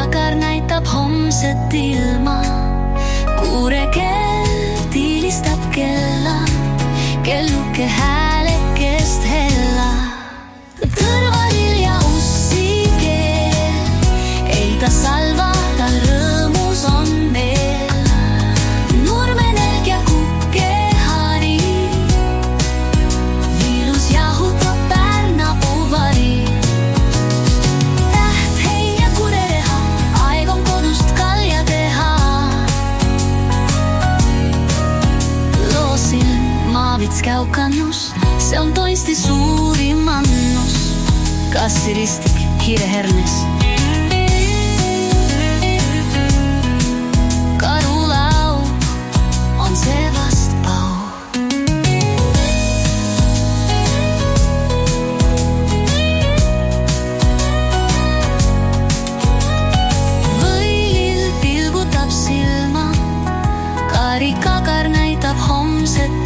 karikakar näitab homset ilma. Kuurekell tiilistab kella, kelluke häälekest hella. Tõrvavilja ussikeel, ei ta salva, tal rõõmus on meel. Nurmenelg ja kukkehari, viilus jahutab Pärnapuu vari. Täht, hei ja kurereha, aeg on kodust kalja teha. Loosil maavits käukannus, see on toisti suurim annus. Kassiristik hiirehernes, karulau on see vastpau. Võilil pilgutab silma, karikakar näitab homset